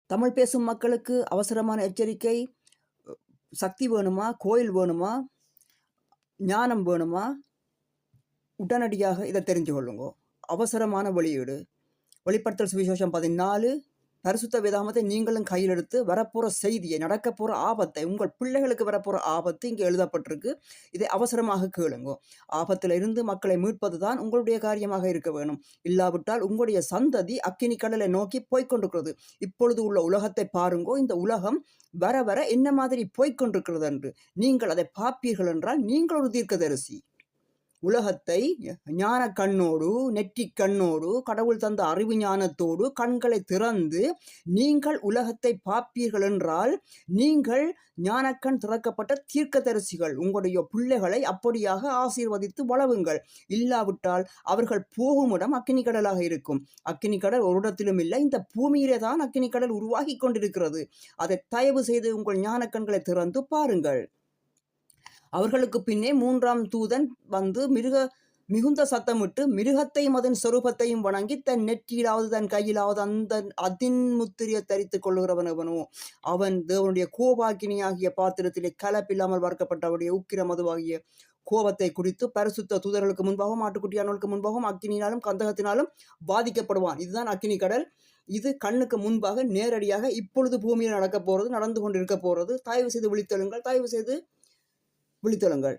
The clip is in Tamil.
தமிழ் பேசும் மக்களுக்கு அவசரமான எச்சரிக்கை. சக்தி வேணுமா? கோயில் வேணுமா? ஞானம் வேணுமா? உடனடியாக இதை தெரிஞ்சு கொள்ளுங்கோ. அவசரமான வெளியீடு. வெளிப்படுத்தல் சுவிசேஷம் 14 பரிசுத்த வேதாகமத்தை நீங்களும் கையில் எடுத்து வரப்போற செய்தியை, நடக்க போற ஆபத்தை, உங்கள் பிள்ளைகளுக்கு வரப்போற ஆபத்து இங்கே எழுதப்பட்டிருக்கு. இதை அவசரமாக கேளுங்கோ. ஆபத்தில் இருந்து மக்களை மீட்பது தான் உங்களுடைய காரியமாக இருக்க வேணும். இல்லாவிட்டால் உங்களுடைய சந்ததி அக்கினி கடலை நோக்கி போய்கொண்டிருக்கிறது. இப்பொழுது உள்ள உலகத்தை பாருங்கோ. இந்த உலகம் வர வர என்ன மாதிரி போய்கொண்டிருக்கிறது என்று நீங்கள் அதை பார்ப்பீர்கள் என்றால் நீங்கள் ஒரு தீர்க்கதரிசி. உலகத்தை ஞான கண்ணோடு, நெற்றி கண்ணோடு, கடவுள் தந்த அறிவு ஞானத்தோடு கண்களை திறந்து நீங்கள் உலகத்தை பார்ப்பீர்கள் என்றால் நீங்கள் ஞானக்கண் திறக்கப்பட்ட தீர்க்கதரிசிகள். உங்களுடைய பிள்ளைகளை அப்படியாக ஆசீர்வதித்து வளவுங்கள். இல்லாவிட்டால் அவர்கள் போகும் இடம் அக்கினி கடலாக இருக்கும். அக்கினி கடல் ஒரு இடத்திலும் இல்லை, இந்த பூமியிலே தான் அக்கினி கடல் உருவாகி கொண்டிருக்கிறது. அதை தயவு செய்து உங்கள் ஞானக்கண்களை திறந்து பாருங்கள். அவர்களுக்கு பின்னே 3ஆம் தூதன் வந்து மிகுந்த சத்தமிட்டு மிருகத்தையும் அதன் சொரூபத்தையும் வணங்கி தன் நெற்றியிலாவது தன் கையிலாவது அதன் முத்திரையை தரித்துக் கொள்ளுகிறவனவனோ அவன் தேவனுடைய கோபாக்கினியாகிய பாத்திரத்திலே கலப்பில்லாமல் வறுக்கப்பட்டவருடைய உக்கிர மதுவாகிய கோபத்தை குறித்து பரிசுத்த தூதர்களுக்கு முன்பாகவும் ஆட்டுக்குட்டியானவர்களுக்கு முன்பாகவும் அக்கினியினாலும் கந்தகத்தினாலும் பாதிக்கப்படுவான். இதுதான் அக்கினி கடல். இது கண்ணுக்கு முன்பாக நேரடியாக இப்பொழுது பூமியில் நடக்க போறது, நடந்து கொண்டிருக்க போறது. தயவு செய்து விழித்தெழுங்கள்.